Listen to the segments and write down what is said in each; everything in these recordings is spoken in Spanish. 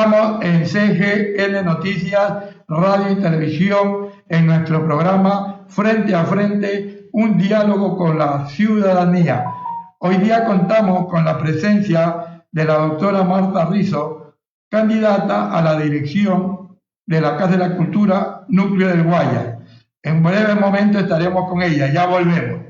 Estamos en CGN Noticias, Radio y Televisión, en nuestro programa Frente a Frente, un diálogo con la ciudadanía. Hoy día contamos con la presencia de la doctora Marta Rizo, candidata a la dirección de la Casa de la Cultura, Núcleo del Guayas. En breve momento estaremos con ella, ya volvemos.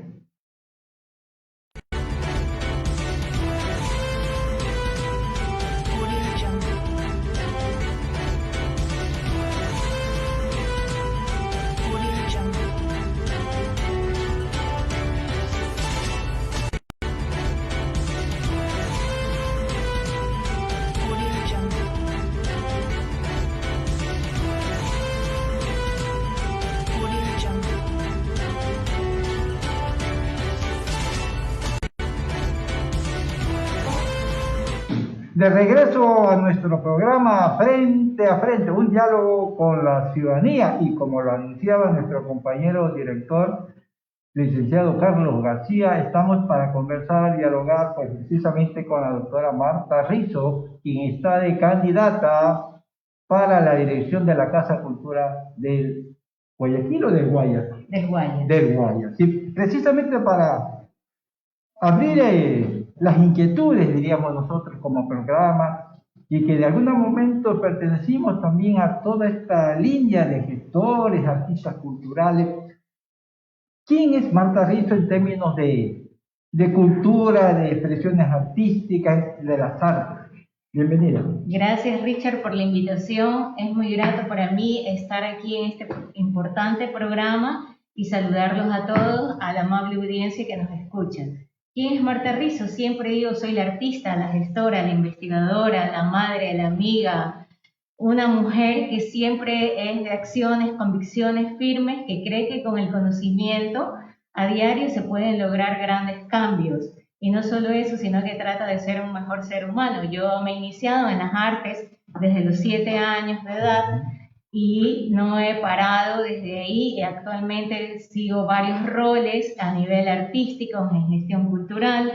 De regreso a nuestro programa Frente a Frente, un diálogo con la ciudadanía, y como lo anunciaba nuestro compañero director, licenciado Carlos García, estamos para conversar, dialogar pues precisamente con la doctora Marta Rizo, quien está de candidata para la dirección de la Casa Cultura del Guayaquil o del Guayas. Del Guayas, sí, precisamente para abrir las inquietudes, diríamos nosotros como programa, y que de algún momento pertenecimos también a toda esta línea de gestores, artistas culturales. ¿Quién es Marta Rizo en términos de cultura, de expresiones artísticas, de las artes? Bienvenida. Gracias, Richard, por la invitación. Es muy grato para mí estar aquí en este importante programa y saludarlos a todos, a la amable audiencia que nos escucha. ¿Quién es Marta Rizo? Siempre digo, soy la artista, la gestora, la investigadora, la madre, la amiga, una mujer que siempre es de acciones, convicciones firmes, que cree que con el conocimiento a diario se pueden lograr grandes cambios. Y no solo eso, sino que trata de ser un mejor ser humano. Yo me he iniciado en las artes desde los 7 años de edad y no he parado desde ahí, y actualmente sigo varios roles a nivel artístico, en gestión cultural,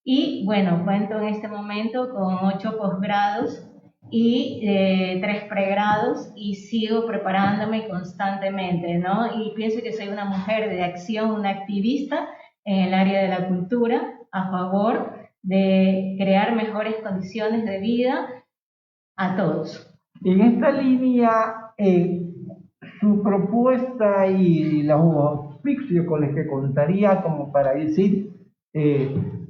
y bueno, cuento en este momento con 8 posgrados y 3 pregrados, y sigo preparándome constantemente, ¿no? Y pienso que soy una mujer de acción, una activista en el área de la cultura, a favor de crear mejores condiciones de vida a todos. En esta línea, su propuesta y los auspicios con los que contaría como para decir,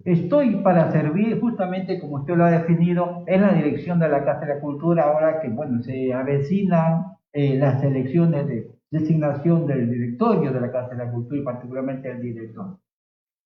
estoy para servir, justamente como usted lo ha definido, en la dirección de la Casa de la Cultura, ahora que bueno, se avecinan las elecciones de designación del directorio de la Casa de la Cultura y particularmente el director.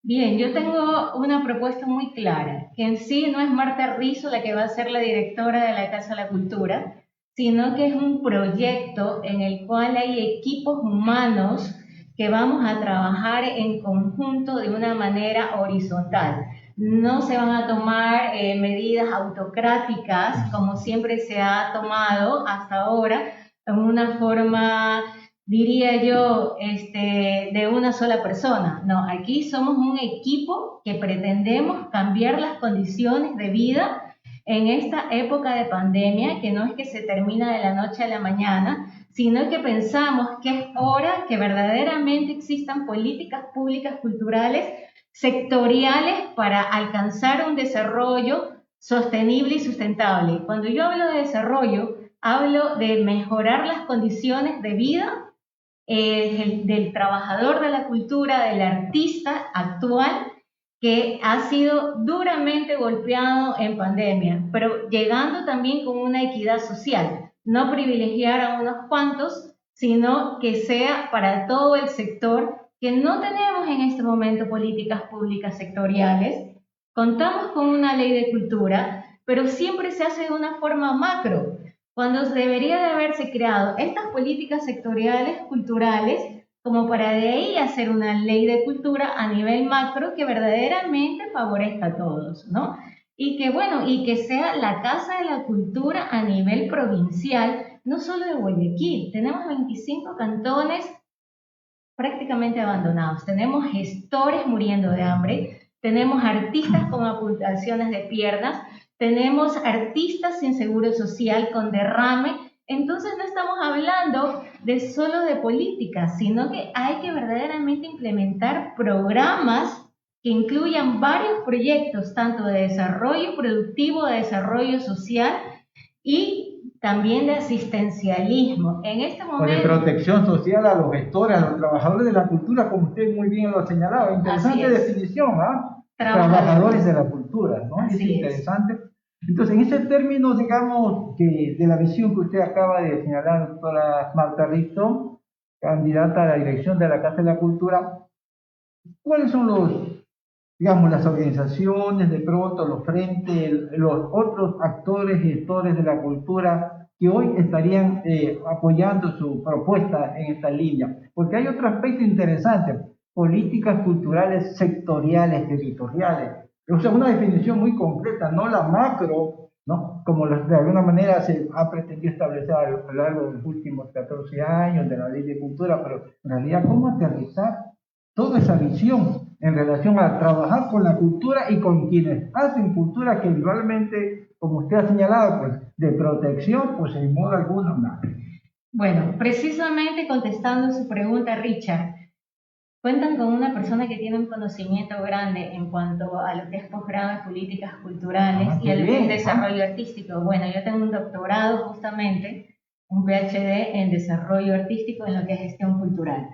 Bien, yo tengo una propuesta muy clara, que en sí no es Marta Rizo la que va a ser la directora de la Casa de la Cultura, sino que es un proyecto en el cual hay equipos humanos que vamos a trabajar en conjunto de una manera horizontal. No se van a tomar medidas autocráticas como siempre se ha tomado hasta ahora, en una forma, diría yo, de una sola persona. No, aquí somos un equipo que pretendemos cambiar las condiciones de vida en esta época de pandemia, que no es que se termina de la noche a la mañana, sino que pensamos que es hora que verdaderamente existan políticas públicas culturales sectoriales para alcanzar un desarrollo sostenible y sustentable. Cuando yo hablo de desarrollo, hablo de mejorar las condiciones de vida del trabajador de la cultura, del artista actual, que ha sido duramente golpeado en pandemia, pero llegando también con una equidad social, no privilegiar a unos cuantos, sino que sea para todo el sector, que no tenemos en este momento políticas públicas sectoriales. Contamos con una ley de cultura, pero siempre se hace de una forma macro, cuando debería de haberse creado estas políticas sectoriales culturales como para de ahí hacer una ley de cultura a nivel macro que verdaderamente favorezca a todos, ¿no? Y que, bueno, y que sea la Casa de la Cultura a nivel provincial, no solo de Guayaquil. Tenemos 25 cantones prácticamente abandonados, tenemos gestores muriendo de hambre, tenemos artistas con amputaciones de piernas, tenemos artistas sin seguro social con derrame. Entonces no estamos hablando solo de política, sino que hay que verdaderamente implementar programas que incluyan varios proyectos, tanto de desarrollo productivo, de desarrollo social y también de asistencialismo. En este momento, o de protección social a los gestores, a los trabajadores de la cultura, como usted muy bien lo ha señalado. Interesante definición, ¿ah? Trabajadores de la cultura, ¿no? Es interesante. Entonces, en ese término, digamos, que de la visión que usted acaba de señalar, doctora Marta Risto, candidata a la dirección de la Casa de la Cultura, ¿cuáles son digamos, las organizaciones, de pronto los frentes, los otros actores, gestores de la cultura que hoy estarían apoyando su propuesta en esta línea? Porque hay otro aspecto interesante, políticas culturales sectoriales, territoriales. O sea, una definición muy concreta, no la macro, ¿no? Como de alguna manera se ha pretendido establecer a lo largo de los últimos 14 años de la Ley de Cultura, pero en realidad, ¿cómo aterrizar toda esa visión en relación a trabajar con la cultura y con quienes hacen cultura, que igualmente, como usted ha señalado, pues de protección, pues en modo alguno nada? Bueno, precisamente contestando su pregunta, Richard, cuentan con una persona que tiene un conocimiento grande en cuanto a lo que es posgrado en políticas culturales y a lo que es desarrollo artístico. Bueno, yo tengo un doctorado justamente, un PhD en desarrollo artístico en lo que es gestión cultural.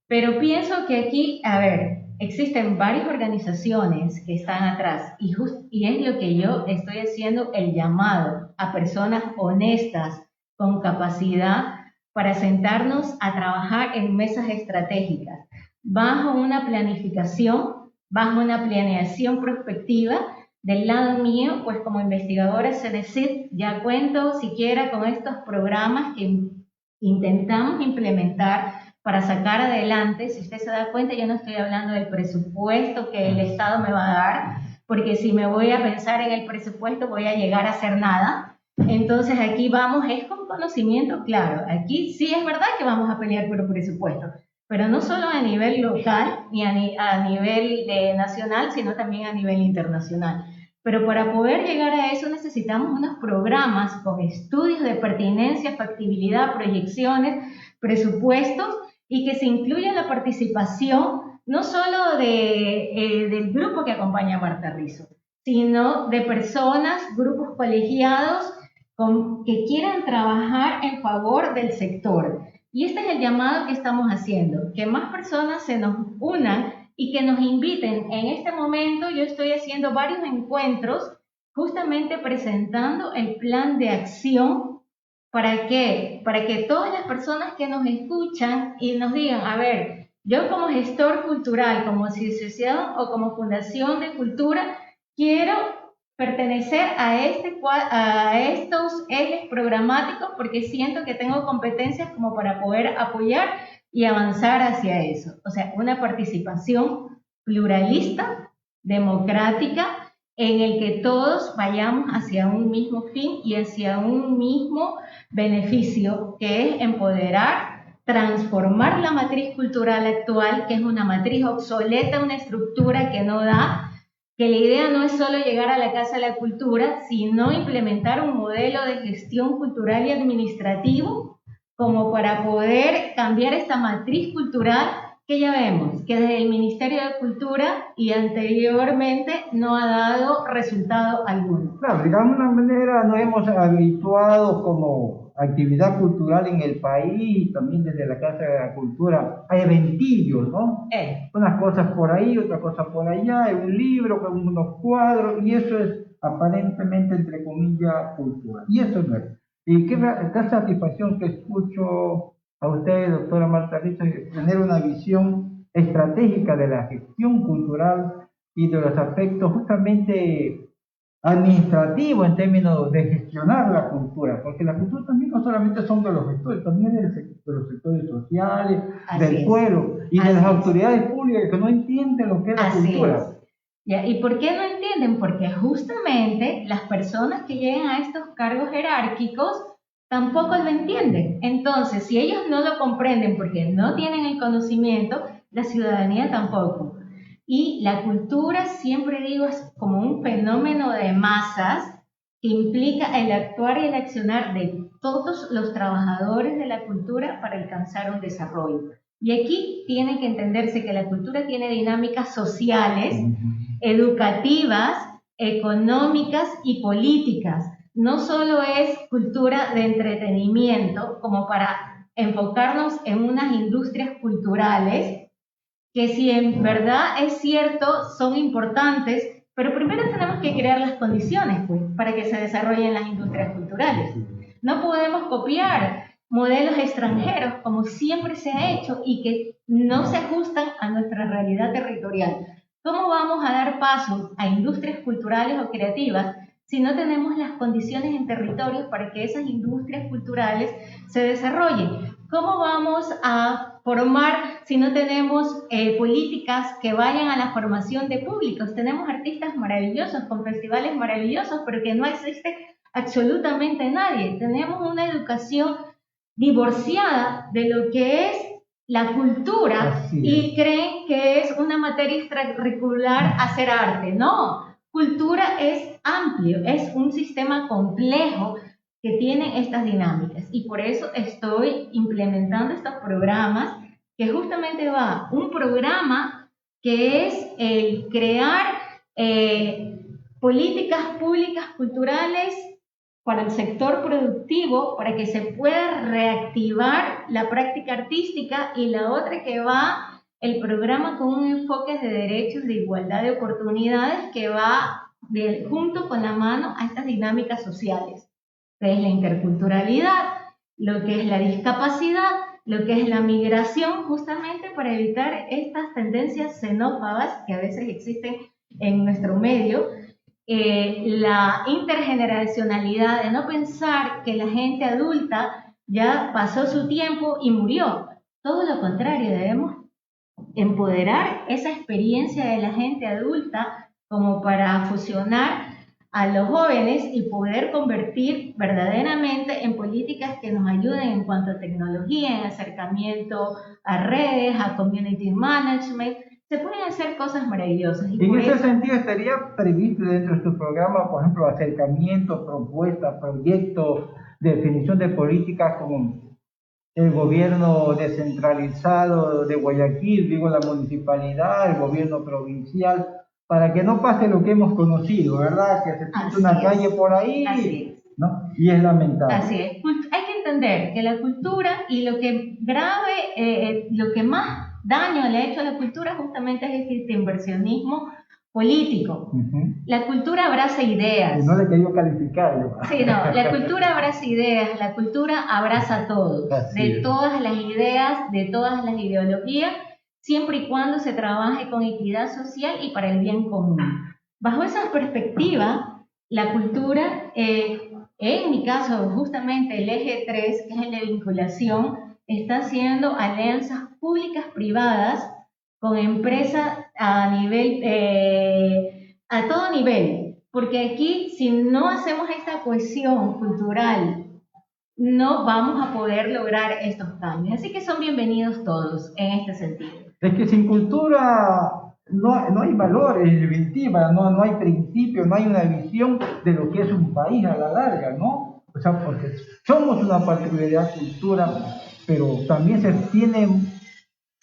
Pero pienso que aquí, a ver, existen varias organizaciones que están atrás y es lo que yo estoy haciendo, el llamado a personas honestas, con capacidad, para sentarnos a trabajar en mesas estratégicas, bajo una planificación, bajo una planeación prospectiva. Del lado mío, pues como investigadora CENESID, ya cuento siquiera con estos programas que intentamos implementar para sacar adelante. Si usted se da cuenta, yo no estoy hablando del presupuesto que el Estado me va a dar, porque si me voy a pensar en el presupuesto voy a llegar a hacer nada. Entonces aquí vamos, es con conocimiento claro. Aquí sí es verdad que vamos a pelear por el presupuesto, pero no solo a nivel local ni a nivel nacional, sino también a nivel internacional. Pero para poder llegar a eso necesitamos unos programas con estudios de pertinencia, factibilidad, proyecciones, presupuestos, y que se incluya la participación no solo del grupo que acompaña a Marta Rizo, sino de personas, grupos colegiados que quieran trabajar en favor del sector. Y este es el llamado que estamos haciendo, que más personas se nos unan y que nos inviten. En este momento yo estoy haciendo varios encuentros justamente presentando el plan de acción. ¿Para qué? Para que todas las personas que nos escuchan y nos digan, a ver, yo como gestor cultural, como asociación o como fundación de cultura, quiero pertenecer a estos ejes programáticos porque siento que tengo competencias como para poder apoyar y avanzar hacia eso. O sea, una participación pluralista, democrática, en el que todos vayamos hacia un mismo fin y hacia un mismo beneficio, que es empoderar, transformar la matriz cultural actual, que es una matriz obsoleta, una estructura que no da, que la idea no es solo llegar a la Casa de la Cultura, sino implementar un modelo de gestión cultural y administrativo como para poder cambiar esta matriz cultural que ya vemos que desde el Ministerio de Cultura y anteriormente no ha dado resultado alguno. Claro, digamos de una manera nos hemos habituado como actividad cultural en el país, también desde la Casa de la Cultura, a eventillos, ¿no? Unas cosas por ahí, otras cosas por allá, un libro con unos cuadros, y eso es aparentemente, entre comillas, cultura. Y eso no es. Y qué satisfacción que escucho a usted, doctora Marta Rizo, tener una visión estratégica de la gestión cultural y de los aspectos justamente administrativos en términos de gestionar la cultura, porque la cultura también no solamente son de los gestores, también de los sectores sociales, del pueblo y de las autoridades públicas que no entienden lo que es la cultura. Ya, ¿y por qué no entienden? Porque justamente las personas que llegan a estos cargos jerárquicos tampoco lo entienden. Entonces, si ellos no lo comprenden porque no tienen el conocimiento, la ciudadanía tampoco. Y la cultura, siempre digo, es como un fenómeno de masas que implica el actuar y el accionar de todos los trabajadores de la cultura para alcanzar un desarrollo. Y aquí tiene que entenderse que la cultura tiene dinámicas sociales, educativas, económicas y políticas. No solo es cultura de entretenimiento, como para enfocarnos en unas industrias culturales, que si en verdad es cierto, son importantes, pero primero tenemos que crear las condiciones, pues, para que se desarrollen las industrias culturales. No podemos copiar modelos extranjeros, como siempre se ha hecho, y que no se ajustan a nuestra realidad territorial. ¿Cómo vamos a dar paso a industrias culturales o creativas si no tenemos las condiciones en territorios para que esas industrias culturales se desarrollen? ¿Cómo vamos a formar si no tenemos políticas que vayan a la formación de públicos? Tenemos artistas maravillosos, con festivales maravillosos, pero que no existe absolutamente nadie. Tenemos una educación divorciada de lo que es la cultura y creen que es una materia extracurricular hacer arte. No, cultura es amplio, es un sistema complejo que tiene estas dinámicas, y por eso estoy implementando estos programas, que justamente va un programa que es el crear políticas públicas culturales para el sector productivo, para que se pueda reactivar la práctica artística, y la otra que va el programa con un enfoque de derechos, de igualdad de oportunidades, que va junto con la mano a estas dinámicas sociales, que es la interculturalidad, lo que es la discapacidad, lo que es la migración, justamente para evitar estas tendencias xenófobas que a veces existen en nuestro medio, la intergeneracionalidad, de no pensar que la gente adulta ya pasó su tiempo y murió. Todo lo contrario, debemos empoderar esa experiencia de la gente adulta como para fusionar a los jóvenes y poder convertir verdaderamente en políticas que nos ayuden en cuanto a tecnología, en acercamiento a redes, a community management. Se pueden hacer cosas maravillosas. Y en ese sentido, ¿estaría previsto dentro de su programa, por ejemplo, acercamientos, propuestas, proyectos, definición de políticas como el gobierno descentralizado de Guayaquil, digo la municipalidad, el gobierno provincial, para que no pase lo que hemos conocido, ¿verdad? Que se pinta una calle por ahí, ¿no? Y es lamentable. Así es. Hay que entender que la cultura, y lo que lo que más daño le ha hecho a la cultura justamente es este inversionismo político. La cultura abraza ideas. No le he querido calificar yo. Sí, no, la cultura abraza ideas, la cultura abraza todo, todas las ideas, de todas las ideologías, siempre y cuando se trabaje con equidad social y para el bien común. Bajo esa perspectiva, la cultura, en mi caso, justamente el eje 3, que es el de vinculación, está haciendo alianzas públicas privadas con empresas a nivel, a todo nivel, porque aquí, si no hacemos esta cohesión cultural, no vamos a poder lograr estos cambios. Así que son bienvenidos todos en este sentido. Es que sin cultura no hay valores, en definitiva, no hay principio, no hay una visión de lo que es un país a la larga, ¿no? O sea, porque somos una particularidad cultura, pero también se tienen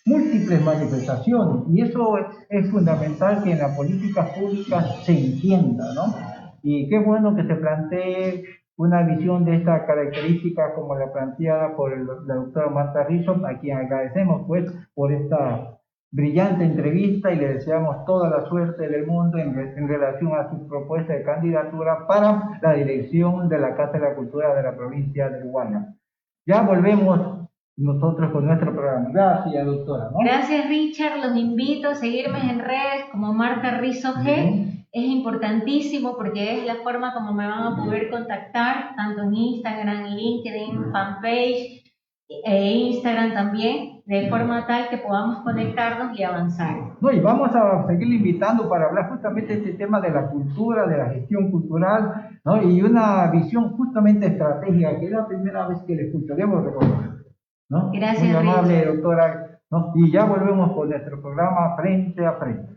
múltiples manifestaciones, y eso es fundamental que en la política pública se entienda, ¿no? Y qué bueno que se plantee una visión de esta característica como la planteada por la doctora Marta Rizzo, a quien agradecemos pues por esta brillante entrevista y le deseamos toda la suerte del mundo en relación a su propuesta de candidatura para la dirección de la Casa de la Cultura de la provincia de Huánuco. Ya volvemos nosotros con nuestro programa. Gracias, doctora, ¿no? Gracias, Richard. Los invito a seguirme en redes como Marta Rizzo G. Es importantísimo porque es la forma como me van a poder contactar, tanto en Instagram, LinkedIn, fanpage e Instagram también, de forma tal que podamos conectarnos y avanzar. No, y vamos a seguir invitando para hablar justamente de este tema de la cultura, de la gestión cultural, ¿no? Y una visión justamente estratégica, que es la primera vez que le escucho, debo reconocer, ¿no? Gracias, muy amable, Richard. doctora, ¿no? Y ya volvemos con nuestro programa Frente a Frente.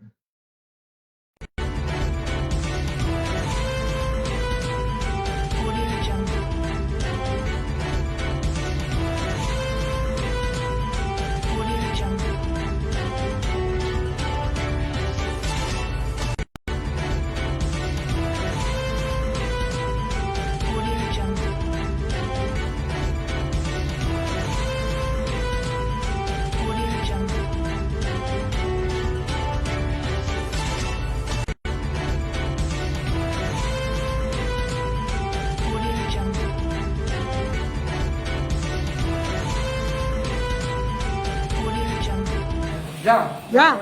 Ya. Ya.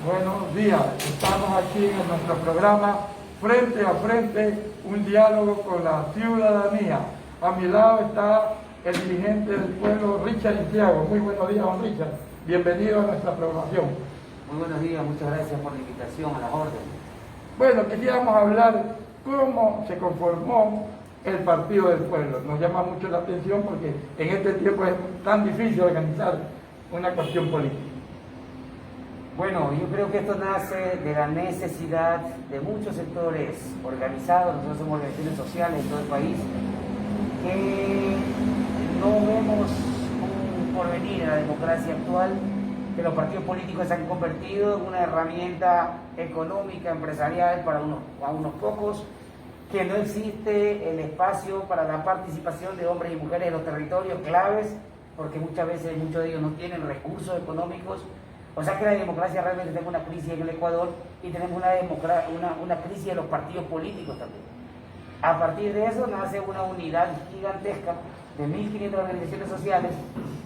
Buenos días. Estamos aquí en nuestro programa Frente a Frente, un diálogo con la ciudadanía. A mi lado está el dirigente del pueblo, Richard Santiago. Muy buenos días, don Richard. Bienvenido a nuestra programación. Muy buenos días, muchas gracias por la invitación, a las órdenes. Bueno, queríamos hablar cómo se conformó el Partido del Pueblo. Nos llama mucho la atención porque en este tiempo es tan difícil organizar una cuestión política. Bueno, yo creo que esto nace de la necesidad de muchos sectores organizados, nosotros somos organizaciones sociales en todo el país, que no vemos un porvenir en la democracia actual, que los partidos políticos se han convertido en una herramienta económica, empresarial para unos pocos, que no existe el espacio para la participación de hombres y mujeres en los territorios claves, porque muchas veces muchos de ellos no tienen recursos económicos. O sea que la democracia realmente tiene una crisis en el Ecuador y tenemos una crisis de los partidos políticos también. A partir de eso nace una unidad gigantesca de 1.500 organizaciones sociales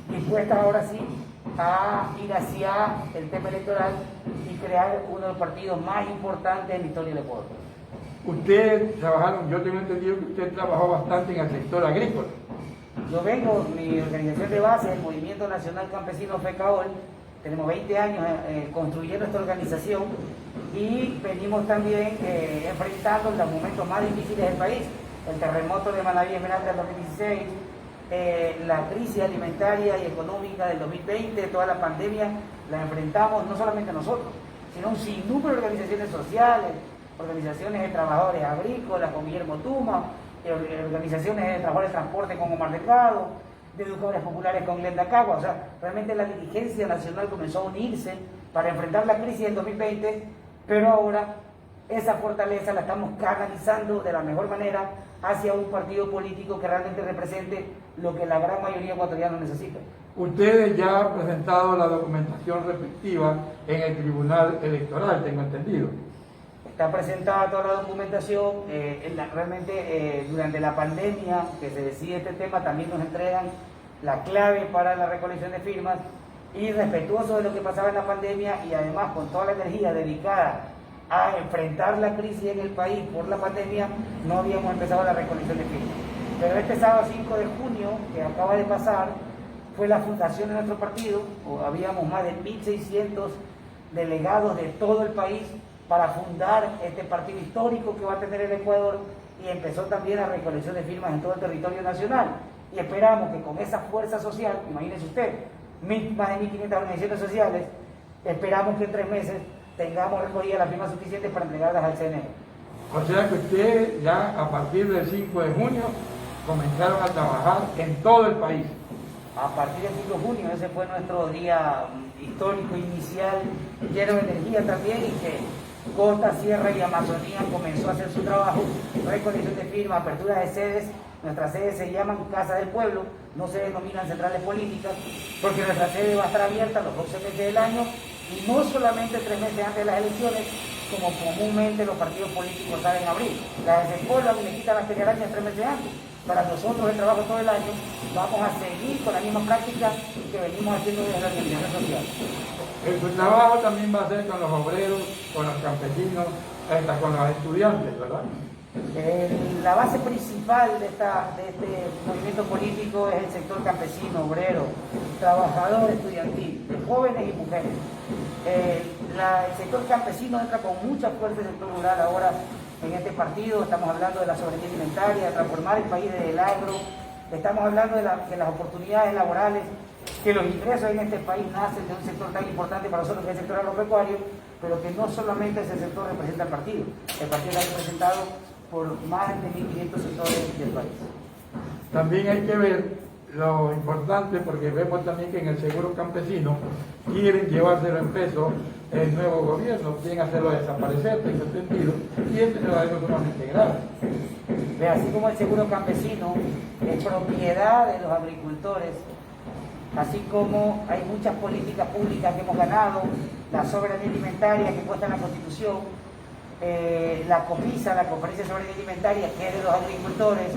dispuestas ahora sí a ir hacia el tema electoral y crear uno de los partidos más importantes en la historia del Ecuador. Ustedes trabajaron, yo tengo entendido que usted trabajó bastante en el sector agrícola. Yo vengo, mi organización de base, el Movimiento Nacional Campesino FECAOL, tenemos 20 años construyendo esta organización y venimos también enfrentando los momentos más difíciles del país, el terremoto de Manaví Esmeralda del 2016, la crisis alimentaria y económica del 2020, toda la pandemia la enfrentamos no solamente nosotros, sino un sinnúmero de organizaciones sociales, organizaciones de trabajadores agrícolas con Guillermo Tuma, organizaciones de trabajadores de transporte con Omar Delgado, de educadores populares con Glenda Cagua. O sea, realmente la dirigencia nacional comenzó a unirse para enfrentar la crisis del 2020, pero ahora esa fortaleza la estamos canalizando de la mejor manera hacia un partido político que realmente represente lo que la gran mayoría ecuatoriana necesita. Ustedes ya han presentado la documentación respectiva en el Tribunal Electoral, tengo entendido. Está presentada toda la documentación, realmente durante la pandemia que se decide este tema también nos entregan la clave para la recolección de firmas y respetuoso de lo que pasaba en la pandemia y además con toda la energía dedicada a enfrentar la crisis en el país por la pandemia, no habíamos empezado la recolección de firmas. Pero este sábado 5 de junio, que acaba de pasar, fue la fundación de nuestro partido, habíamos más de 1.600 delegados de todo el país para fundar este partido histórico que va a tener el Ecuador y empezó también la recolección de firmas en todo el territorio nacional. Y esperamos que con esa fuerza social, imagínense usted, más de 1.500 organizaciones sociales, esperamos que en 3 meses tengamos recogidas las firmas suficientes para entregarlas al CNE. O sea que ustedes ya a partir del 5 de junio comenzaron a trabajar en todo el país. A partir del 5 de junio, ese fue nuestro día histórico inicial, lleno de energía también, y que Costa, Sierra y Amazonía comenzó a hacer su trabajo, recolección de firmas, apertura de sedes. Nuestras sedes se llaman Casa del Pueblo, no se denominan centrales políticas, porque nuestra sede va a estar abierta los 12 meses del año y no solamente 3 meses antes de las elecciones, como comúnmente los partidos políticos saben abrir. Las de Puebla le quitan las telarañas 3 meses antes. Para nosotros el trabajo todo el año, vamos a seguir con la misma práctica que venimos haciendo desde la organización social. Su trabajo también va a ser con los obreros, con los campesinos, hasta con los estudiantes, ¿verdad? La base principal de este movimiento político es el sector campesino, obrero, trabajador estudiantil, de jóvenes y mujeres. El sector campesino entra con mucha fuerza en el sector rural ahora en este partido. Estamos hablando de la soberanía alimentaria, de transformar el país desde el agro, estamos hablando de que las oportunidades laborales, que los ingresos en este país nacen de un sector tan importante para nosotros que es el sector agropecuario, pero que no solamente ese sector representa el partido está representado por más de 1.500 sectores del país. También hay que ver lo importante, porque vemos también que en el seguro campesino quieren llevárselo en peso el nuevo gobierno, quieren hacerlo desaparecer, tengo entendido, y este es algo sumamente grave. Así como el seguro campesino es propiedad de los agricultores, así como hay muchas políticas públicas que hemos ganado, la soberanía alimentaria que cuesta en la Constitución, la COPISA, la Conferencia de Soberanía Alimentaria, que es de los agricultores,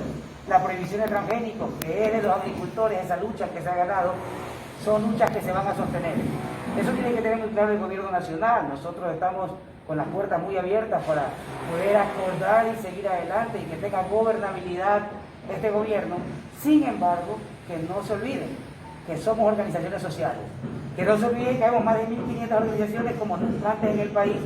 la prohibición de transgénicos, que es de los agricultores, esa lucha que se ha ganado, son luchas que se van a sostener. Eso tiene que tener muy claro el gobierno nacional. Nosotros estamos con las puertas muy abiertas para poder acordar y seguir adelante y que tenga gobernabilidad este gobierno. Sin embargo, que no se olviden que somos organizaciones sociales, que no se olviden que hay más de 1.500 organizaciones como nunca antes en el país,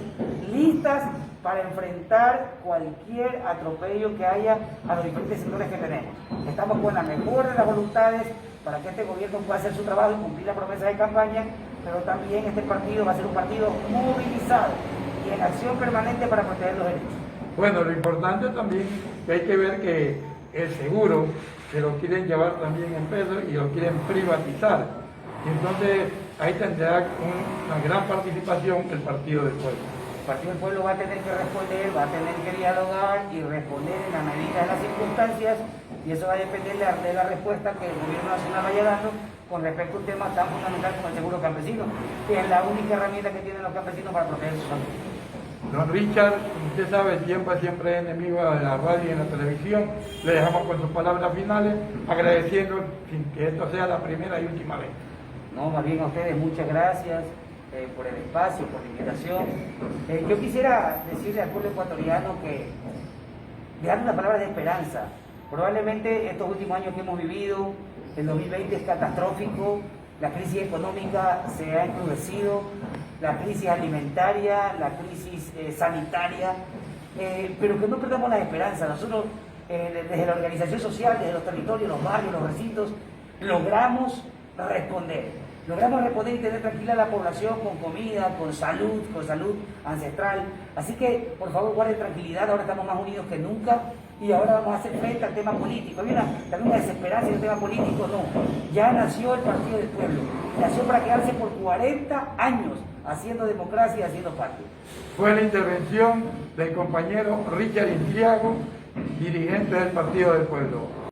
listas para enfrentar cualquier atropello que haya a los diferentes sectores que tenemos. Estamos con la mejor de las voluntades para que este gobierno pueda hacer su trabajo y cumplir la promesa de campaña, pero también este partido va a ser un partido movilizado y en acción permanente para proteger los derechos. Bueno, lo importante también que hay que ver que el seguro se lo quieren llevar también en pesos y lo quieren privatizar. Y entonces ahí tendrá una gran participación el Partido del Pueblo. El Partido del Pueblo va a tener que responder, va a tener que dialogar y responder en la medida de las circunstancias, y eso va a depender de la respuesta que el gobierno nacional vaya dando con respecto a un tema tan fundamental como el seguro campesino, que es la única herramienta que tienen los campesinos para proteger sus familias. Don Richard, usted sabe, el tiempo es siempre enemigo de la radio y en la televisión. Le dejamos con sus palabras finales, agradeciendo que esto sea la primera y última vez. No, más bien a ustedes, muchas gracias por el espacio, por la invitación. Yo quisiera decirle al pueblo ecuatoriano que darle una palabra de esperanza. Probablemente estos últimos años que hemos vivido, el 2020 es catastrófico, la crisis económica se ha encrudecido, la crisis alimentaria, la crisis sanitaria, pero que no perdamos la esperanza. Nosotros, desde la organización social, desde los territorios, los barrios, los recintos, logramos responder y tener tranquila a la población con comida, con salud ancestral. Así que, por favor, guarden tranquilidad, ahora estamos más unidos que nunca y ahora vamos a hacer frente al tema político. Había también una desesperanza en el tema político, no. Ya nació el Partido del Pueblo, nació para quedarse por 40 años haciendo democracia y haciendo patria. Fue la intervención del compañero Richard Intriago, dirigente del Partido del Pueblo.